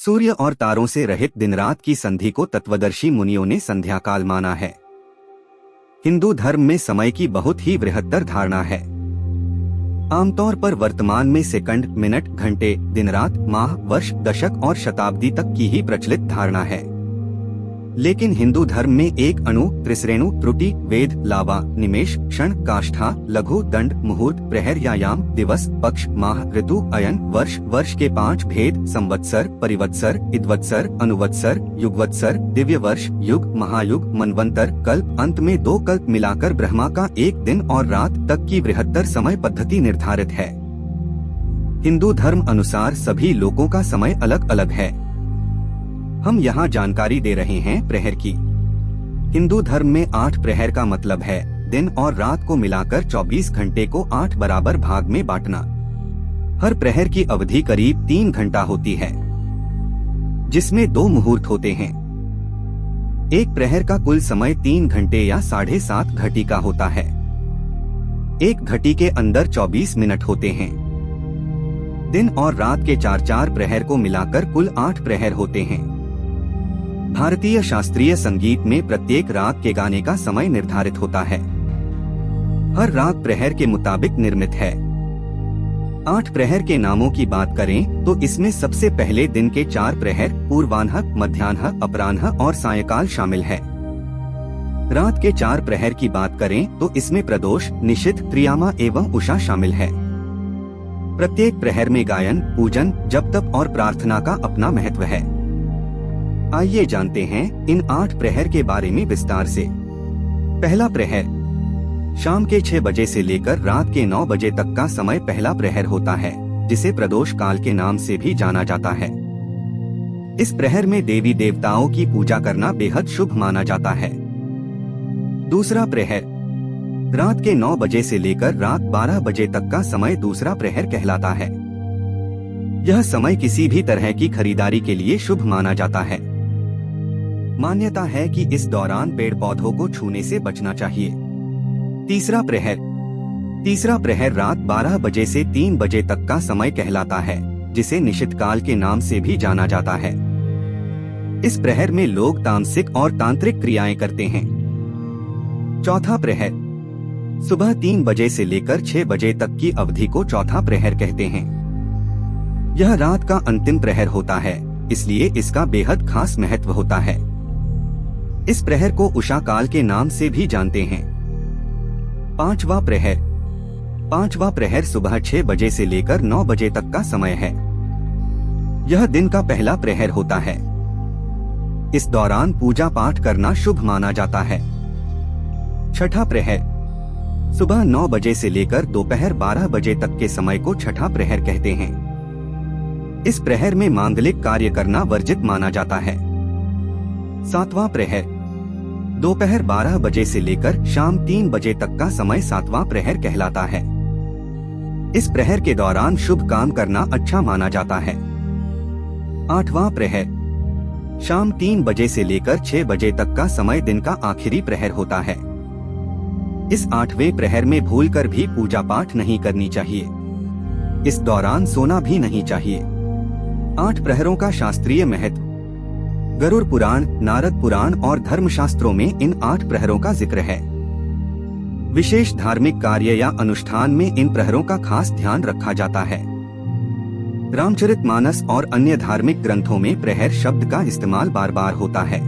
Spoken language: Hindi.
सूर्य और तारों से रहित दिन रात की संधि को तत्वदर्शी मुनियों ने संध्या काल माना है। हिंदू धर्म में समय की बहुत ही बृहत्तर धारणा है। आमतौर पर वर्तमान में सेकंड, मिनट, घंटे, दिन रात, माह, वर्ष, दशक और शताब्दी तक की ही प्रचलित धारणा है। लेकिन हिंदू धर्म में एक अणु, त्रिश्रेणु, त्रुटि, वेद, लावा, निमेष, क्षण, काष्ठा, लघु, दंड, मुहूर्त, प्रहर या याम, दिवस, पक्ष, माह, ऋतु, अयन, वर्ष, वर्ष के 5 भेद, संवत्सर, परिवत्सर, इद्वत्सर, अनुवत्सर, युगवत्सर, दिव्य वर्ष, युग, महायुग, मनवंतर, कल्प, अंत में 2 कल्प मिलाकर ब्रह्मा का एक दिन और रात तक की बृहत्तर समय पद्धति निर्धारित है। हिंदू धर्म अनुसार सभी लोगों का समय अलग अलग है। हम यहाँ जानकारी दे रहे हैं प्रहर की। हिंदू धर्म में 8 प्रहर का मतलब है दिन और रात को मिलाकर 24 घंटे को 8 बराबर भाग में बांटना। हर प्रहर की अवधि करीब 3 घंटा होती है, जिसमें 2 मुहूर्त होते हैं। एक प्रहर का कुल समय 3 घंटे या 7.5 घटी का होता है। एक घटी के अंदर 24 मिनट होते हैं। दिन और रात के 4-4 प्रहर को मिलाकर कुल 8 प्रहर होते हैं। भारतीय शास्त्रीय संगीत में प्रत्येक राग के गाने का समय निर्धारित होता है। हर राग प्रहर के मुताबिक निर्मित है। 8 प्रहर के नामों की बात करें तो इसमें सबसे पहले दिन के 4 प्रहर पूर्वाह्न, मध्याह्न, अपराह्न और सायंकाल शामिल है। रात के 4 प्रहर की बात करें तो इसमें प्रदोष, निशित, त्रियामा एवं उषा शामिल है। प्रत्येक प्रहर में गायन, पूजन, जप, तप और प्रार्थना का अपना महत्व है। आइए जानते हैं इन 8 प्रहर के बारे में विस्तार से। पहला प्रहर शाम के 6 बजे से लेकर रात के 9 बजे तक का समय पहला प्रहर होता है, जिसे प्रदोष काल के नाम से भी जाना जाता है। इस प्रहर में देवी देवताओं की पूजा करना बेहद शुभ माना जाता है। दूसरा प्रहर रात के 9 बजे से लेकर रात 12 बजे तक का समय दूसरा प्रहर कहलाता है। यह समय किसी भी तरह की खरीदारी के लिए शुभ माना जाता है। मान्यता है कि इस दौरान पेड़ पौधों को छूने से बचना चाहिए। तीसरा प्रहर रात 12 बजे से 3 बजे तक का समय कहलाता है, जिसे निशित काल के नाम से भी जाना जाता है। इस प्रहर में लोग तामसिक और तांत्रिक क्रियाएं करते हैं। चौथा प्रहर सुबह 3 बजे से लेकर 6 बजे तक की अवधि को चौथा प्रहर कहते हैं। यह रात का अंतिम प्रहर होता है, इसलिए इसका बेहद खास महत्व होता है। इस प्रहर को उषा काल के नाम से भी जानते हैं। पांचवा प्रहर सुबह 6 बजे से लेकर 9 बजे तक का समय है। यह दिन का पहला प्रहर होता है। इस दौरान पूजा पाठ करना शुभ माना जाता है। छठा प्रहर सुबह 9 बजे से लेकर दोपहर 12 बजे तक के समय को छठा प्रहर कहते हैं। इस प्रहर में मांगलिक कार्य करना वर्जित माना जाता है। सातवां प्रहर दोपहर 12 बजे से लेकर शाम 3 बजे तक का समय सातवां प्रहर कहलाता है। इस प्रहर के दौरान शुभ काम करना अच्छा माना जाता है। आठवां प्रहर शाम 3 बजे से लेकर 6 बजे तक का समय दिन का आखिरी प्रहर होता है। इस 8वें प्रहर में भूलकर भी पूजा पाठ नहीं करनी चाहिए। इस दौरान सोना भी नहीं चाहिए। 8 प्रहरों का शास्त्रीय महत्व। गरुड़ पुराण, नारद पुराण और धर्मशास्त्रों में इन 8 प्रहरों का जिक्र है। विशेष धार्मिक कार्य या अनुष्ठान में इन प्रहरों का खास ध्यान रखा जाता है। रामचरितमानस और अन्य धार्मिक ग्रंथों में प्रहर शब्द का इस्तेमाल बार बार होता है।